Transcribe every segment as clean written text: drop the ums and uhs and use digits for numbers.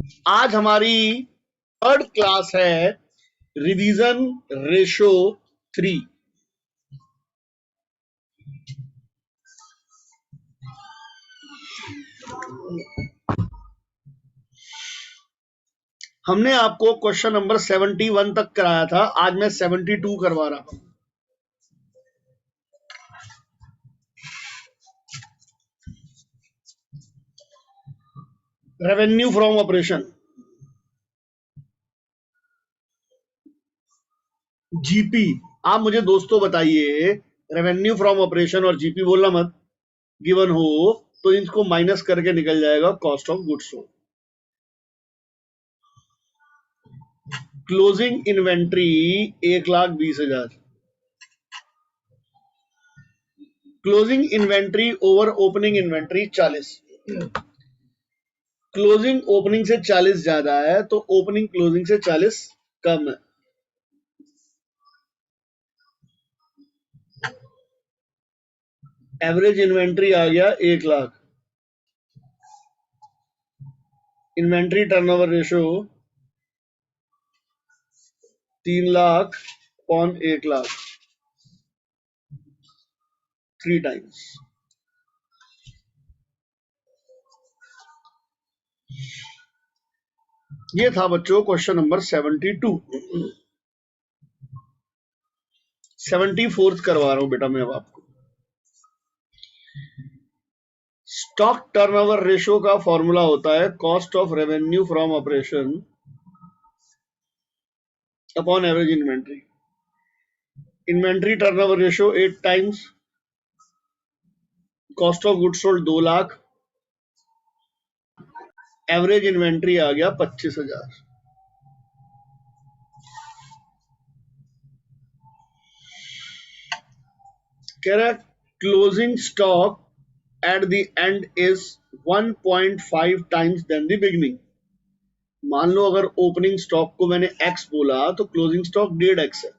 आज हमारी third class है रिवीजन रेशो 3। हमने आपको क्वेश्चन नंबर 71 तक कराया था, आज मैं 72 करवा रहा हूं। Revenue from operation, GP. आप मुझे दोस्तों बताइए, रेवेन्यू फ्रॉम ऑपरेशन और जीपी बोलना मत, गिवन हो तो इनको माइनस करके निकल जाएगा cost of goods sold. Closing inventory 1,20,000, closing inventory over opening inventory 40। Closing opening से 40 ज्यादा है तो ओपनिंग क्लोजिंग से 40 कम है। एवरेज इन्वेंट्री आ गया 1 lakh. Inventory turnover ratio 3 lakh upon 1 lakh, 3 times. ये था बच्चों क्वेश्चन नंबर 72। 74 करवा रहा हूं बेटा मैं अब आपको। स्टॉक टर्नओवर रेशो का फॉर्मूला होता है cost of revenue from operation upon average inventory. Inventory turnover ratio 8 times, cost of goods sold 2 lakh, average inventory आ गया 25,000। कह रहा है closing stock at the end is 1.5 times than the beginning. मान लो अगर ओपनिंग स्टॉक को मैंने x बोला तो क्लोजिंग स्टॉक 1.5x है।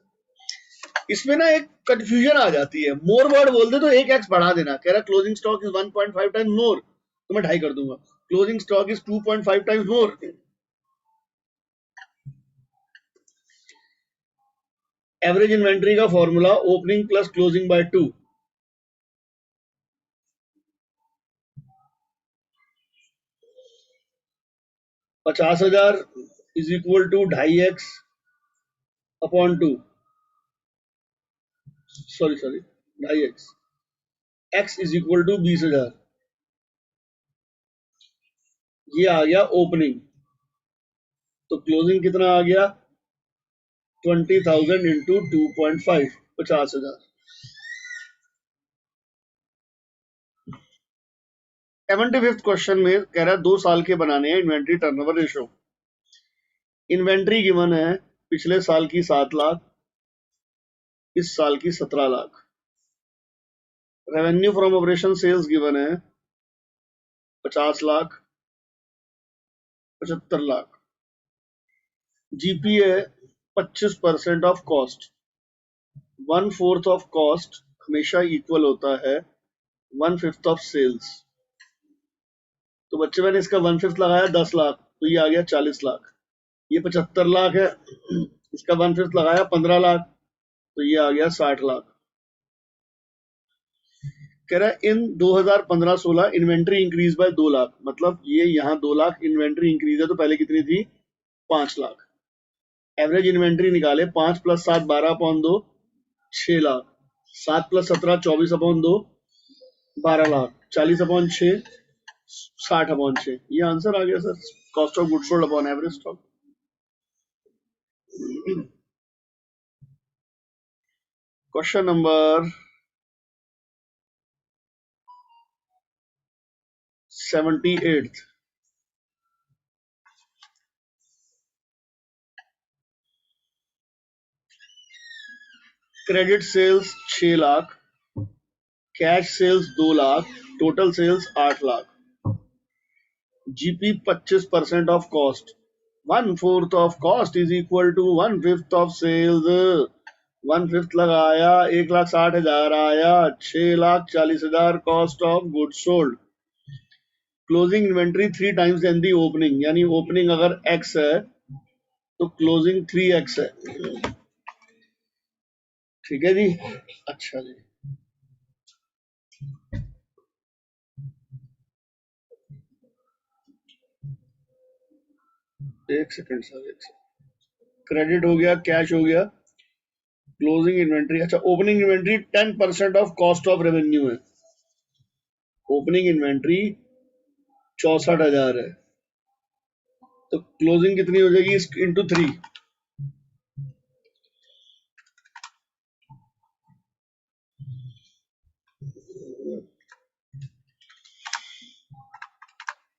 इसमें ना एक कंफ्यूजन आ जाती है, मोर वर्ड बोल दे तो 1x बढ़ा देना। कह रहा closing stock is 1.5 times more तो मैं 2.5 कर दूंगा। Closing stock is 2.5 times more. Average inventory का formula opening plus closing by 2। $50,000 is equal to 2.5x upon 2, sorry 2.5x, x is equal to 20,000। ये आ गया ओपनिंग, तो क्लोजिंग कितना आ गया 20,000 इंटू 2.5, 50,000। 75th क्वेश्चन में कह रहा है 2 साल के बनाने हैं inventory turnover ratio. Inventory given है पिछले साल की 7 लाख, इस साल की 17 lakh. Revenue from operation sales given है 50 लाख, 75 लाख। जीपी है 25% ऑफ कॉस्ट। 1/4 ऑफ कॉस्ट हमेशा इक्वल होता है 1/5 ऑफ सेल्स। तो बच्चे मैंने इसका 1/5 लगाया 10 लाख तो ये आ गया 40 लाख। ये 75 लाख है, इसका 1/5 लगाया 15 लाख तो ये आ गया 60 लाख। कह रहा है इन 2015-16 इन्वेंट्री इंक्रीज बाय 2 लाख, मतलब ये यहाँ 2 लाख इन्वेंट्री इंक्रीज है तो पहले कितनी थी 5 लाख। एवरेज इन्वेंट्री निकाले 5 + 7 12/2 6 लाख, 7 + 17 24/2 12 लाख, 40/6 60/6। ये आंसर आ गया sir, cost of goods sold upon average stock. Question number 78। Credit sales 6 lakh, cash sales 2 lakh, total sales 8 lakh. GP 25% of cost, 1/4 of cost is equal to 1/5 of sales. 1/5 लगाया 1,60,000 आया, 6,40,000 cost of goods sold. Closing inventory 3 times than the opening, यानी opening अगर x है तो closing 3x है। ठीक है जी। अच्छा जी, एक सेकंड सर, एक सेकंड। क्रेडिट हो गया, कैश हो गया, क्लोजिंग इन्वेंट्री। अच्छा, opening inventory 10% of cost of revenue है। ओपनिंग इन्वेंट्री 64,000 है, तो क्लोजिंग कितनी हो जाएगी इंटू 3?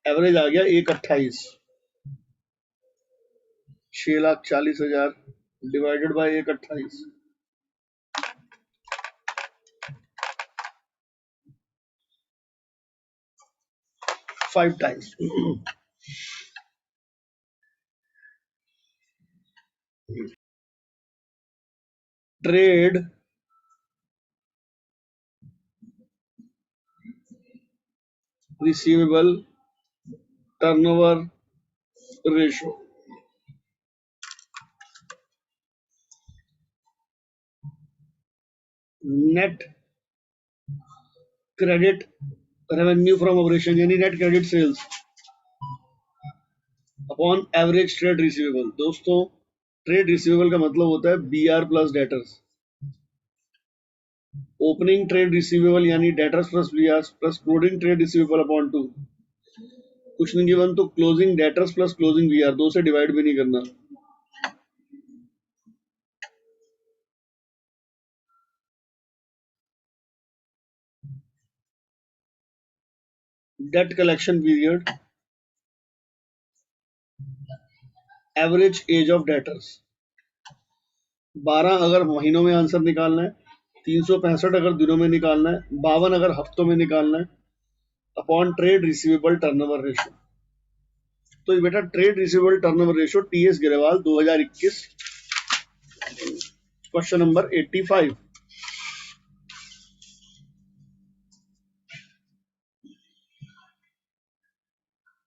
एवरेज आ गया 1,28, 6,40,000 divided by 1,28, 5 times. Trade receivable turnover ratio, net credit revenue from operation यानी net credit sales upon average trade receivable. दोस्तों, ट्रेड रिसीवेबल का मतलब होता है BR plus debtors. Opening trade receivable यानी debtors plus BR plus closing trade receivable upon 2। कुछ नहीं given तो closing debtors plus closing BR, 2 से डिवाइड भी नहीं करना। Debt collection period, average age of debtors. 12 अगर महीनों में आंसर निकालना है, 365 अगर दिनों में निकालना है, 52 अगर हफ्तों में निकालना है, upon trade receivable turnover ratio. तो ये बेटा trade receivable turnover ratio TS Grewal 2021, question number 85।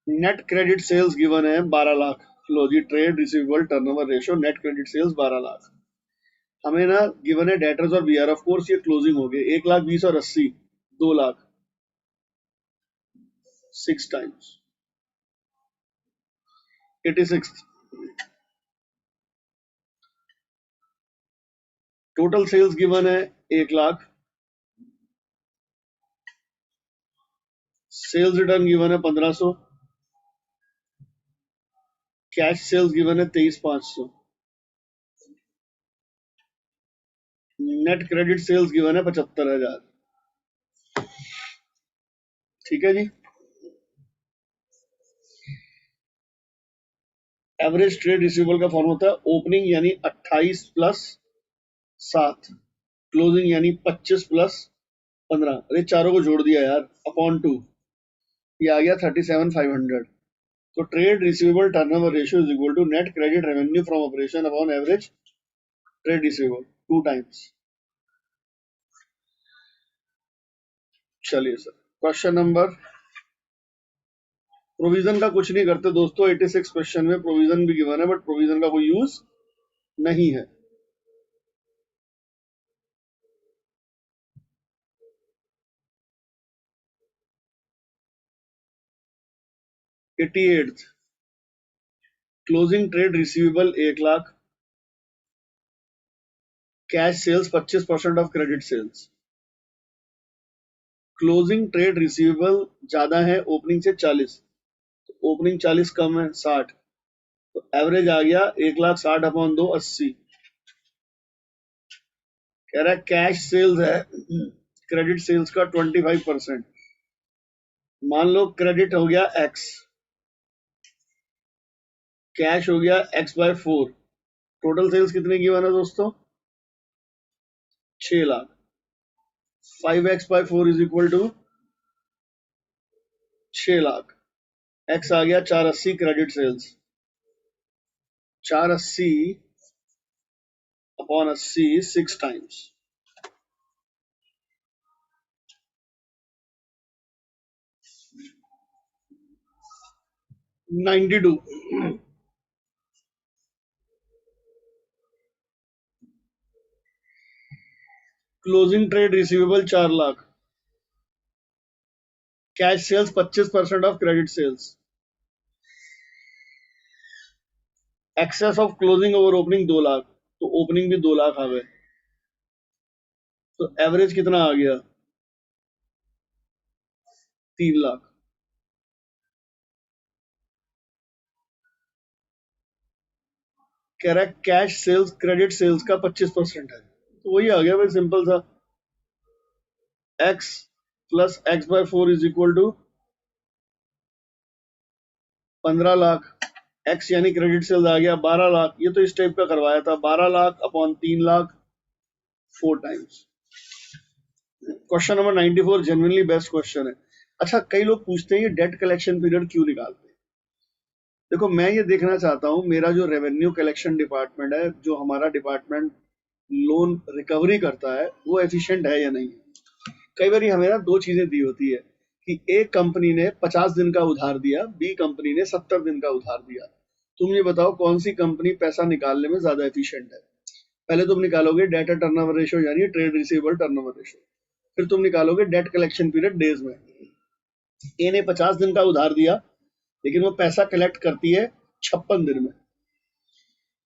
Net credit sales given है 12 लाख। लो जी, trade receivable turnover ratio net credit sales 12 lakh. हमें ना गिवन है डेटर्स और बीआर, ऑफ कोर्स ये क्लोजिंग हो गए। 1,20,000 और 80, 2 lakh, 6 times 86। Total sales given है 1 लाख, सेल्स रिटर्न गिवन है 1,500, कैश सेल्स गिवन है 23,500, नेट क्रेडिट सेल्स गिवन है 75,000। ठीक है जी। एवरेज ट्रेड रिसीवेबल का फॉर्म होता है ओपनिंग यानी 28 प्लस 7, क्लोजिंग यानी 25 प्लस 15। अरे चारों को जोड़ दिया यार, अपॉन 2, ये आ गया 37,500। तो trade receivable turnover ratio is equal to net credit revenue from operation upon average trade receivable, 2 times. चलिए सर, क्वेश्चन नंबर, प्रोविजन का कुछ नहीं करते दोस्तों। 86 क्वेश्चन में प्रोविजन भी गिवन है, बट प्रोविजन का कोई यूज नहीं है। Eighty eight, closing trade receivable 1 lakh, cash sales 25% of credit sales. Closing trade receivable ज्यादा है ओपनिंग से 40, तो ओपनिंग 40 कम है 60, तो एवरेज आ गया 1,60,000 अपॉन 2, 80। कह रहा है कैश सेल्स है क्रेडिट सेल्स का 25%। मान लो क्रेडिट हो गया एक्स, कैश हो गया x/4, टोटल सेल्स कितने की बना दोस्तों? 6 lakh. 5x/4 is equal to 6 lakh. x आ गया 480 credit sales, 480 upon 80, 6 times. 92। Closing trade receivable 4 lakh. Cash sales 25% of credit sales. Excess of closing over opening 2 lakh, तो ओपनिंग भी 2 लाख आ गए, तो एवरेज कितना आ गया? 3 लाख। कह रहा है कैश सेल्स क्रेडिट सेल्स का 25% है, तो वही आ गया भाई, सिंपल सा। x plus x by 4 is equal to 15 lakh. x यानी क्रेडिट सेल्स आ गया 12 लाख। ये तो इस टाइप का करवाया था, 12 lakh upon 3 lakh, 4 times. Question number 94 genuinely best question है। अच्छा, कई लोग पूछते हैं ये डेट कलेक्शन पीरियड क्यों निकालते हैं। देखो, मैं ये देखना चाहता हूँ मेरा जो रेवेन्यू कलेक्शन डिपार्टमेंट है, जो हमारा डिपार्टमेंट लोन रिकवरी करता है, वो एफिशिएंट है या नहीं है। कई बार हमें ना दो चीजें दी होती है कि एक कंपनी ने 50 दिन का उधार दिया, बी कंपनी ने 70 दिन का उधार दिया। तुम ये बताओ कौन सी कंपनी पैसा निकालने में ज्यादा एफिशिएंट है। पहले तुम निकालोगे डेट टर्नओवर रेशियो यानी ट्रेड रिसीवेबल टर्नओवर रेशियो, फिर तुम निकालोगे डेट कलेक्शन पीरियड डेज में। ए ने 50 दिन का उधार दिया, लेकिन वो पैसा कलेक्ट करती है 56 दिन में।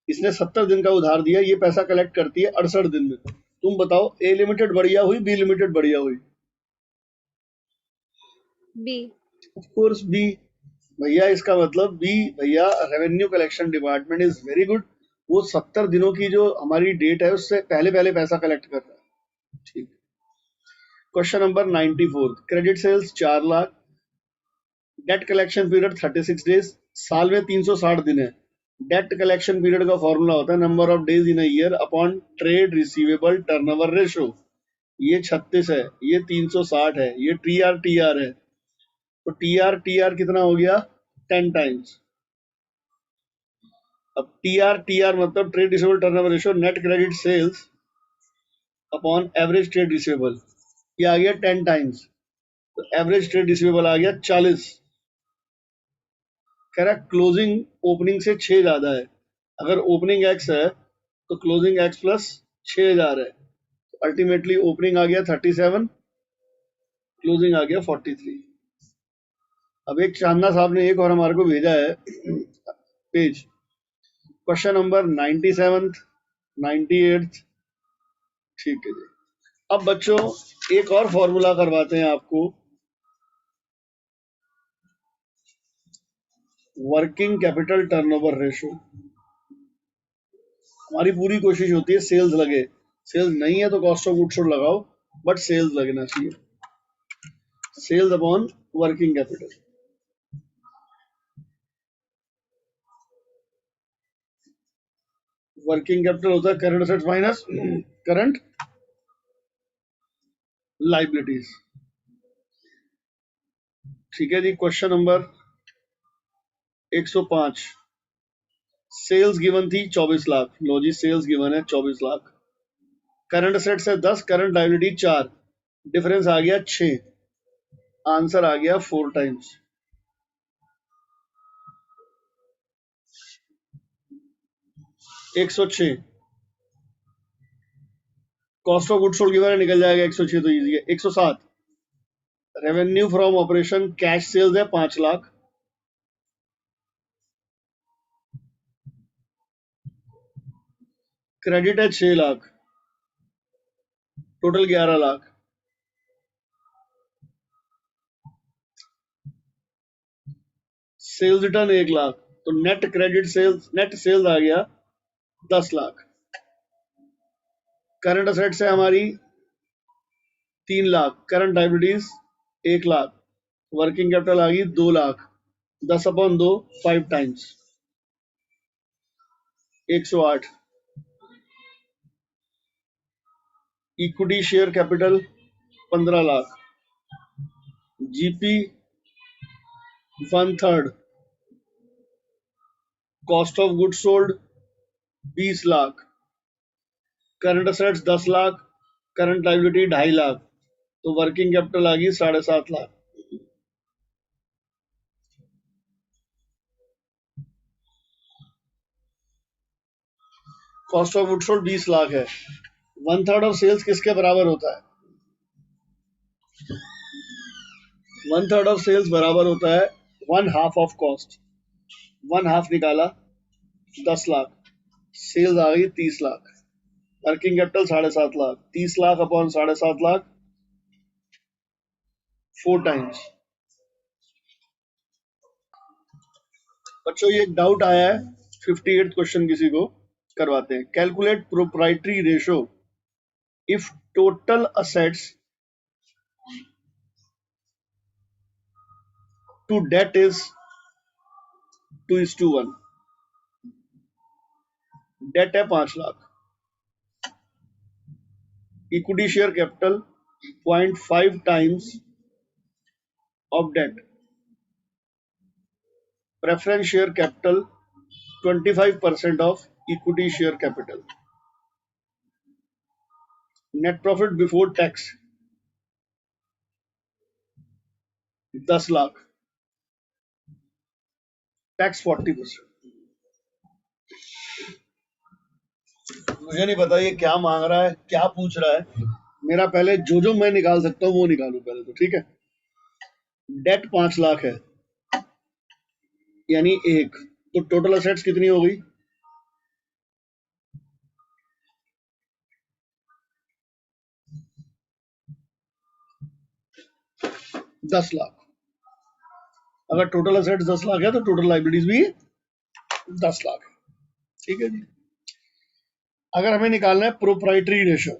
इसने 70 दिन का उधार दिया, ये पैसा कलेक्ट करती है 68 दिन में। तुम बताओ ए लिमिटेड बढ़िया हुई, बी लिमिटेड बढ़िया हुई? बी। Of course B. भैया इसका मतलब बी। भैया revenue collection department is very good. वो 70 दिनों की जो हमारी डेट है उससे पहले पहले पैसा कलेक्ट कर रहा है। ठीक। Question number 94, credit sales 4 lakh, debt collection period 36 days, साल में 360 दिन है। डेट कलेक्शन पीरियड का फॉर्मूला होता है number of days in a year upon trade receivable turnover ratio. ये 36 है, ये 360 है, ये टी आर है, तो टी आर कितना हो गया? 10 टाइम्स। अब टी आर मतलब trade receivable turnover ratio net credit sales upon average trade receivable, ये आ गया 10 टाइम्स, तो एवरेज ट्रेड रिसीवेबल आ गया 40। कह रहा क्लोजिंग ओपनिंग से 6 ज्यादा है। अगर ओपनिंग एक्स है तो क्लोजिंग एक्स प्लस 6000 है, तो अल्टीमेटली ओपनिंग आ गया 37, क्लोजिंग आ गया 43। अब एक चांदा साहब ने एक और हमारे को भेजा है पेज, क्वेश्चन नंबर 97, 98। ठीक है जी। अब बच्चों एक और फॉर्मूला करवाते हैं आपको, वर्किंग कैपिटल टर्नओवर रेशियो। हमारी पूरी कोशिश होती है सेल्स लगे, सेल्स नहीं है तो कॉस्ट ऑफ गुड्स सोल्ड लगाओ, बट सेल्स लगना चाहिए। Sales upon working capital. Working capital होता है current assets minus current liabilities. ठीक है जी। क्वेश्चन नंबर 105, सेल्स गिवन थी 24 लाख। लो जी, सेल्स गिवन है 24 लाख, करंट असेट्स है 10, करंट लाइबिलिटी 4, डिफरेंस आ गया 6, आंसर आ गया 4 times. 106, cost of goods sold given है, निकल जाएगा 106 तो इजी है। 107, revenue from operation cash sales है 5 लाख, क्रेडिट है 6 lakh, total 11 lakh. Sales return 1 lakh, तो net credit sales, net sales आ गया 10 लाख। करंट असेट्स है हमारी 3 lakh, current liabilities 1 lakh, working capital आ गई 2 lakh, 10 upon 2, 5 times, 108। Equity share capital 15 lakh, GP 1/3, cost of good sold 20 lakh, current assets 10 lakh, current liability 2.5 lakh, तो वर्किंग कैपिटल आ गई 7.5 lakh. Cost of goods sold 20 lakh है, 1/3 ऑफ सेल्स किसके बराबर होता है? 1/3 ऑफ सेल्स बराबर होता है 1/2 ऑफ कॉस्ट। 1/2 निकाला 10 लाख, सेल्स आ गई 30 lakh, working capital 7.5 lakh, 30 lakh upon 7.5 lakh 4 times. बच्चों ये एक डाउट आया है, 58th क्वेश्चन किसी को करवाते हैं। Calculate proprietary ratio if total assets to debt is 2:1। Debt है 5 lakh, equity share capital 0.5 times of debt, preference share capital 25% of equity share capital, net profit before tax 10 lakh, tax 40%। मुझे नहीं पता ये क्या मांग रहा है, क्या पूछ रहा है। मेरा पहले जो मैं निकाल सकता हूँ वो निकालू पहले तो, ठीक है। डेट 5 लाख है यानी 1, तो टोटल असेट्स कितनी हो गई? 10 लाख। अगर टोटल असेट्स 10 लाख है तो टोटल लाइबिलिटीज भी 10 लाख है, ठीक है जी। अगर हमें निकालना है प्रोप्राइटरी रेशो,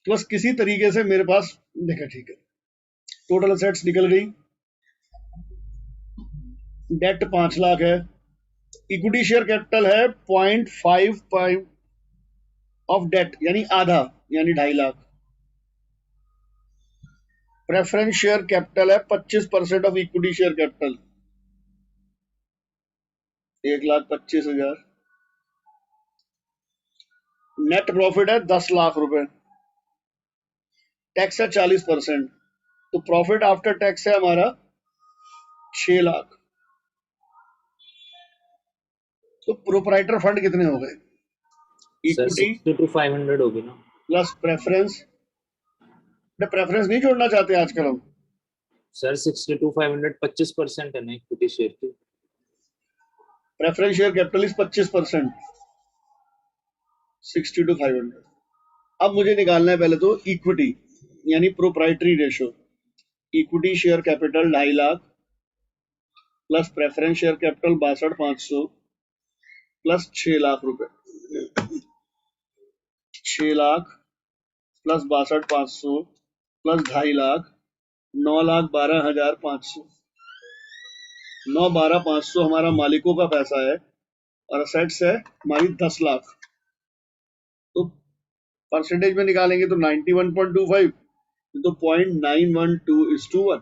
तो बस किसी तरीके से मेरे पास देखा, ठीक है, टोटल असेट्स निकल गई, डेट 5 लाख है, इक्विटी शेयर कैपिटल है 0.5 ऑफ डेट यानी आधा, यानी 2.5 लाख, प्रेफरेंस शेयर कैपिटल है 25% of equity share capital 1,25,000, net profit है 10 लाख रुपए, टैक्स है 40%, तो प्रॉफिट आफ्टर टैक्स है हमारा 6 लाख। तो प्रोप्राइटर फंड कितने हो गए? सर इक्विटी 60 to 500 होगी ना प्लस प्रेफरेंस, प्रेफरेंस नहीं जोड़ना चाहते आजकल हम। सर 60 to 500 25% है ना इक्विटी शेयर की। Preference share capital is 25%, 60 to 500। अब मुझे निकालना है पहले तो इक्विटी यानी proprietary ratio, equity share capital 2.5 lakh plus preference share capital 62,500 plus 6 lakh रुपए, 6 लाख प्लस 62,500 प्लस 2.5 लाख, 9,12,500, 9,12,500 हमारा मालिकों का पैसा है और असेट्स है हमारी 10 लाख। तो परसेंटेज में निकालेंगे तो 91.25, तो 0.912:1।